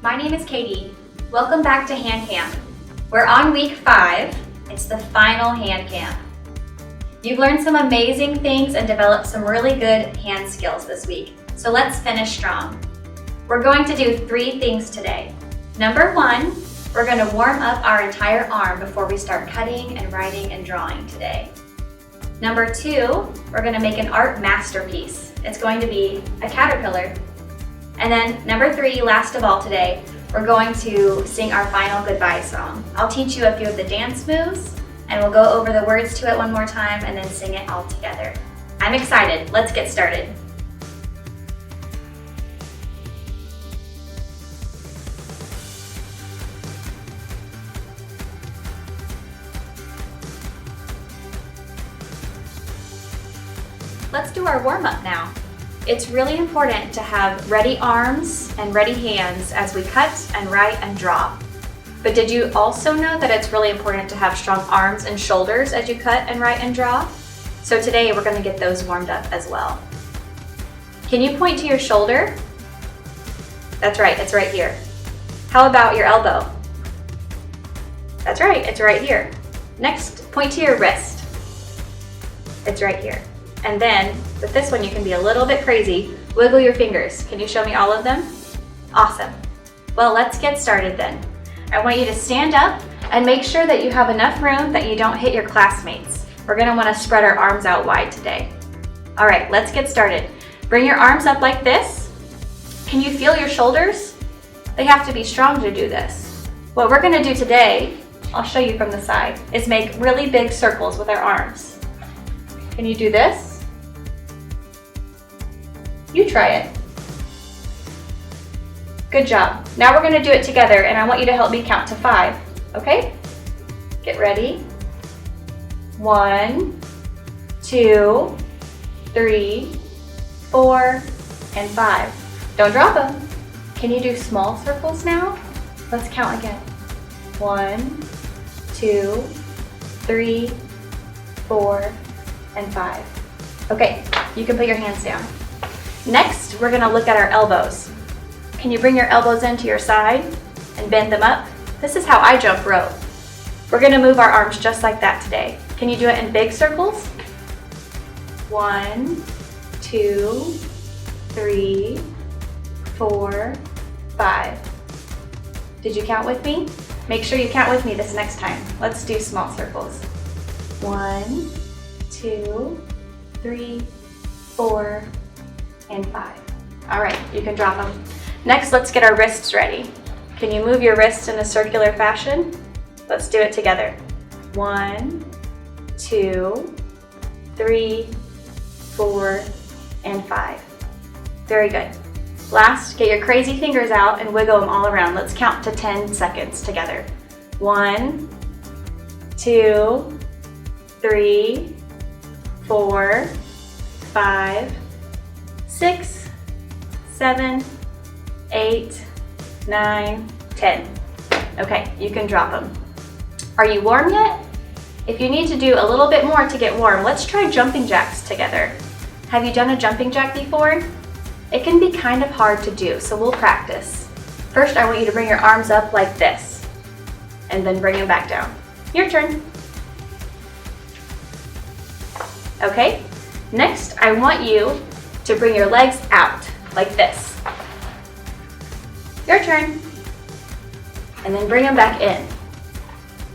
My name is Katie. Welcome back to Hand Camp. We're on week 5. It's the final hand camp. You've learned some amazing things and developed some really good hand skills this week. So let's finish strong. We're going to do 3 things today. Number 1, we're going to warm up our entire arm before we start cutting and writing and drawing today. Number 2, we're going to make an art masterpiece. It's going to be a caterpillar. And then number 3, last of all today, we're going to sing our final goodbye song. I'll teach you a few of the dance moves, and we'll go over the words to it one more time and then sing it all together. I'm excited. Let's get started. Let's do our warm-up now. It's really important to have ready arms and ready hands as we cut and write and draw. But did you also know that it's really important to have strong arms and shoulders as you cut and write and draw? So today we're going to get those warmed up as well. Can you point to your shoulder? That's right, it's right here. How about your elbow? That's right, it's right here. Next, point to your wrist. It's right here. And then, with this one, you can be a little bit crazy. Wiggle your fingers. Can you show me all of them? Awesome. Well, let's get started then. I want you to stand up and make sure that you have enough room that you don't hit your classmates. We're going to want to spread our arms out wide today. All right, let's get started. Bring your arms up like this. Can you feel your shoulders? They have to be strong to do this. What we're going to do today, I'll show you from the side, is make really big circles with our arms. Can you do this? You try it. Good job. Now we're going to do it together, and I want you to help me count to 5, okay? Get ready. 1, 2, 3, 4, and 5. Don't drop them. Can you do small circles now? Let's count again. 1, 2, 3, 4, and 5. Okay, you can put your hands down. Next, we're gonna look at our elbows. Can you bring your elbows into your side and bend them up? This is how I jump rope. We're gonna move our arms just like that today. Can you do it in big circles? 1, 2, 3, 4, 5. Did you count with me? Make sure you count with me this next time. Let's do small circles. 1, 2, 3, 4, and 5. All right, you can drop them. Next, let's get our wrists ready. Can you move your wrists in a circular fashion? Let's do it together. 1, 2, 3, 4, and 5. Very good. Last, get your crazy fingers out and wiggle them all around. Let's count to 10 seconds together. 1, 2, 3, 4, 5, 6, 7, 8, 9, 10. Okay, you can drop them. Are you warm yet? If you need to do a little bit more to get warm, let's try jumping jacks together. Have you done a jumping jack before? It can be kind of hard to do, so we'll practice. First, I want you to bring your arms up like this, and then bring them back down. Your turn. Okay, next I want you to bring your legs out like this. Your turn. And then bring them back in.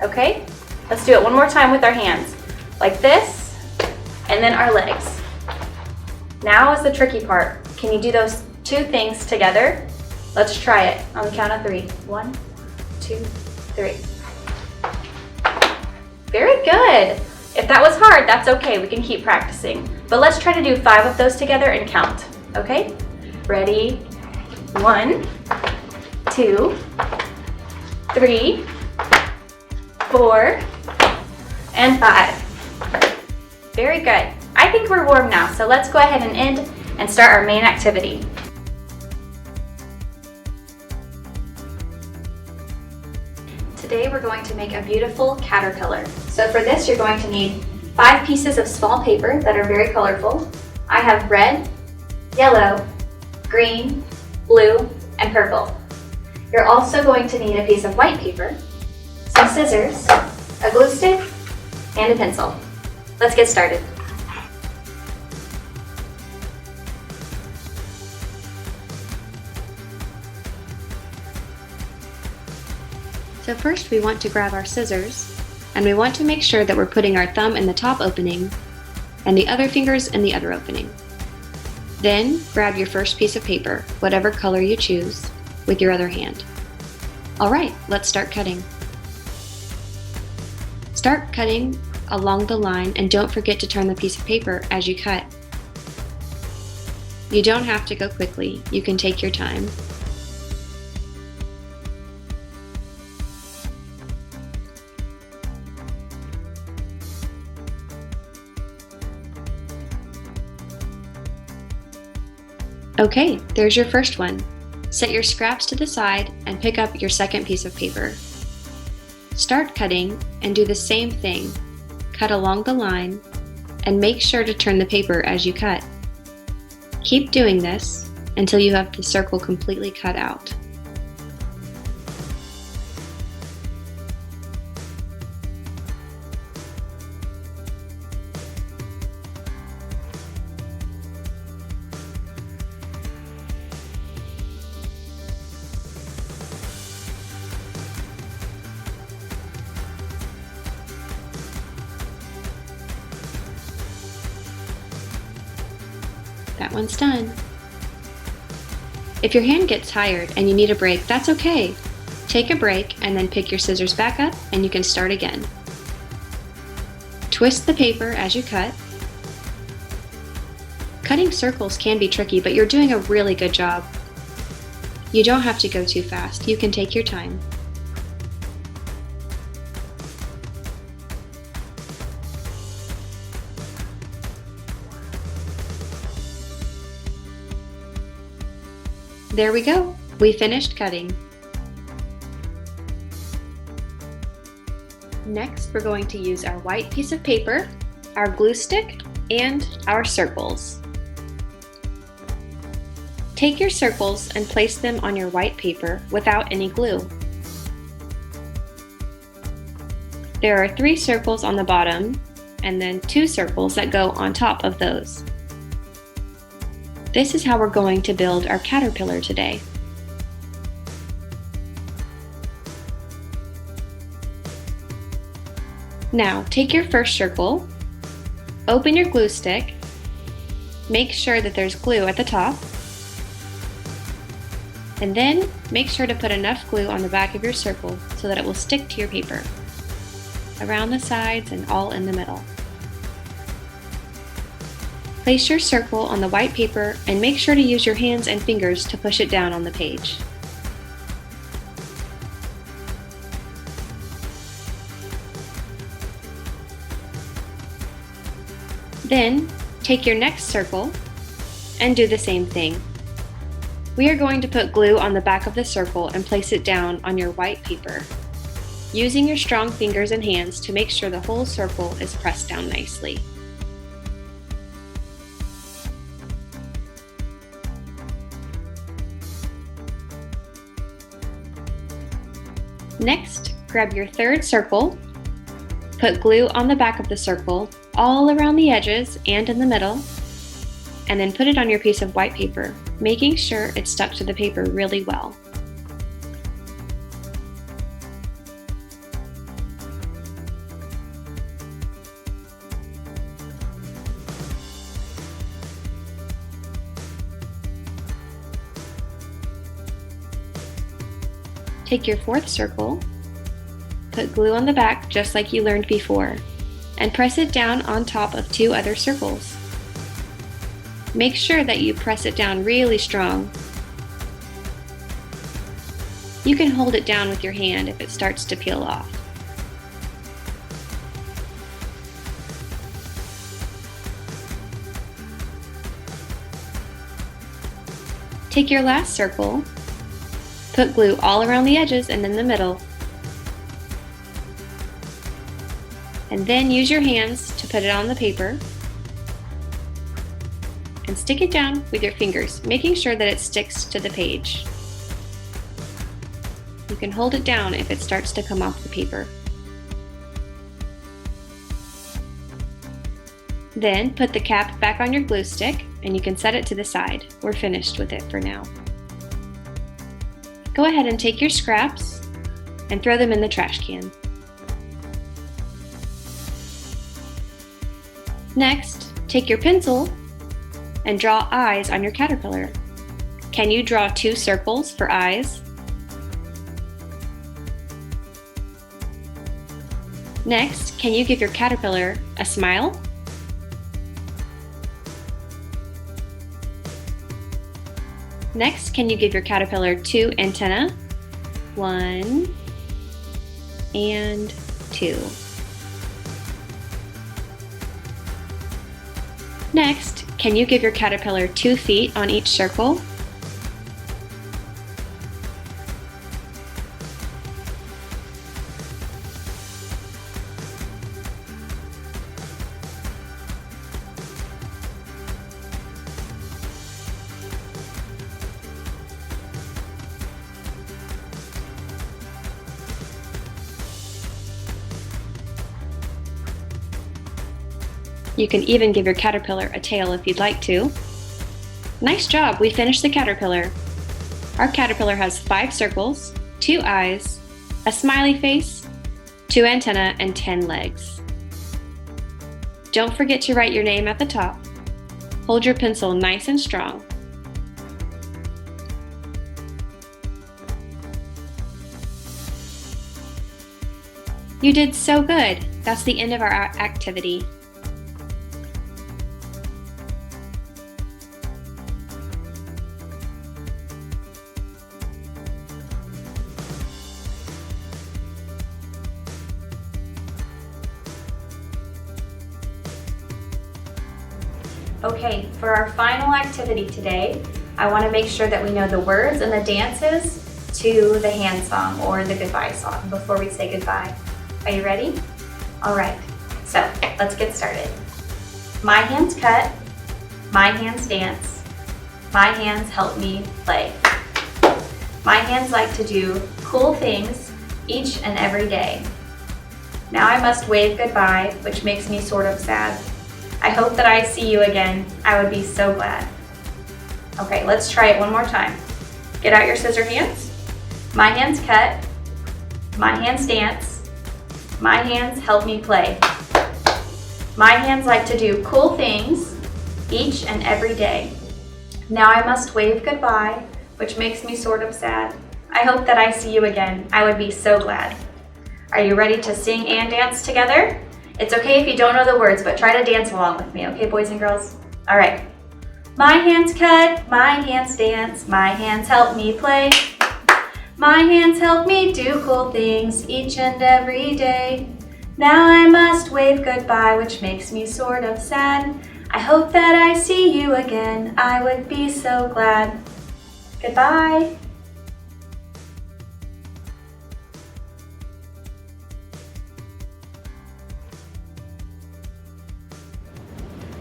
Okay, let's do it one more time with our hands. Like this, and then our legs. Now is the tricky part. Can you do those 2 things together? Let's try it on the count of 3. 1, 2, 3. Very good. If that was hard, that's okay, we can keep practicing. But let's try to do 5 of those together and count, okay? Ready? 1, 2, 3, 4, and 5. Very good. I think we're warm now, so let's go ahead and end and start our main activity. Today we're going to make a beautiful caterpillar. So for this you're going to need 5 pieces of small paper that are very colorful. I have red, yellow, green, blue, and purple. You're also going to need a piece of white paper, some scissors, a glue stick, and a pencil. Let's get started. So first we want to grab our scissors, and we want to make sure that we're putting our thumb in the top opening and the other fingers in the other opening. Then grab your first piece of paper, whatever color you choose, with your other hand. Alright, let's start cutting. Start cutting along the line and don't forget to turn the piece of paper as you cut. You don't have to go quickly, you can take your time. Okay, there's your first one. Set your scraps to the side and pick up your second piece of paper. Start cutting and do the same thing. Cut along the line and make sure to turn the paper as you cut. Keep doing this until you have the circle completely cut out. That one's done. If your hand gets tired and you need a break, that's okay. Take a break and then pick your scissors back up and you can start again. Twist the paper as you cut. Cutting circles can be tricky, but you're doing a really good job. You don't have to go too fast. You can take your time. There we go. We finished cutting. Next, we're going to use our white piece of paper, our glue stick, and our circles. Take your circles and place them on your white paper without any glue. There are 3 circles on the bottom and then 2 circles that go on top of those. This is how we're going to build our caterpillar today. Now, take your first circle, open your glue stick, make sure that there's glue at the top, and then make sure to put enough glue on the back of your circle so that it will stick to your paper, around the sides and all in the middle. Place your circle on the white paper and make sure to use your hands and fingers to push it down on the page. Then, take your next circle and do the same thing. We are going to put glue on the back of the circle and place it down on your white paper, using your strong fingers and hands to make sure the whole circle is pressed down nicely. Next, grab your third circle, put glue on the back of the circle, all around the edges and in the middle, and then put it on your piece of white paper, making sure it's stuck to the paper really well. Take your fourth circle, put glue on the back just like you learned before. and press it down on top of 2 other circles. Make sure that you press it down really strong. You can hold it down with your hand if it starts to peel off. Take your last circle, put glue all around the edges and in the middle, and then use your hands to put it on the paper and stick it down with your fingers, making sure that it sticks to the page. You can hold it down if it starts to come off the paper. Then put the cap back on your glue stick and you can set it to the side. We're finished with it for now. Go ahead and take your scraps and throw them in the trash can. Next, take your pencil and draw eyes on your caterpillar. Can you draw 2 circles for eyes? Next, can you give your caterpillar a smile? Next, can you give your caterpillar 2 antennae? 1 and 2. Next, can you give your caterpillar 2 feet on each circle? You can even give your caterpillar a tail if you'd like to. Nice job, we finished the caterpillar. Our caterpillar has 5 circles, 2 eyes, a smiley face, 2 antennae, and 10 legs. Don't forget to write your name at the top. Hold your pencil nice and strong. You did so good. That's the end of our activity. Okay, for our final activity today, I want to make sure that we know the words and the dances to the hand song or the goodbye song before we say goodbye. Are you ready? All right, so let's get started. My hands cut, my hands dance, my hands help me play. My hands like to do cool things each and every day. Now I must wave goodbye, which makes me sort of sad. I hope that I see you again. I would be so glad. Okay, let's try it one more time. Get out your scissor hands. My hands cut, my hands dance, my hands help me play. My hands like to do cool things each and every day. Now I must wave goodbye, which makes me sort of sad. I hope that I see you again. I would be so glad. Are you ready to sing and dance together? It's okay if you don't know the words, but try to dance along with me, okay, boys and girls? All right. My hands cut, my hands dance, my hands help me play. My hands help me do cool things each and every day. Now I must wave goodbye, which makes me sort of sad. I hope that I see you again. I would be so glad. Goodbye.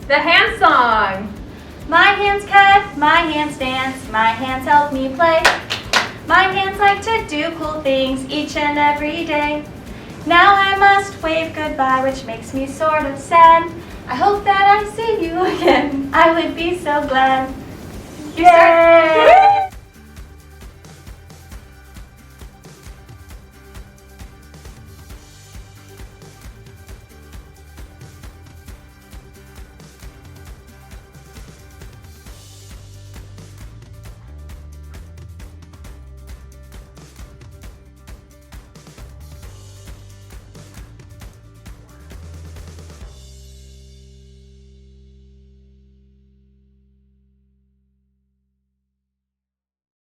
The hand song. My hands cut, my hands dance, my hands help me play. My hands like to do cool things each and every day. Now I must wave goodbye, which makes me sort of sad. I hope that I see you again. I would be so glad. Yay!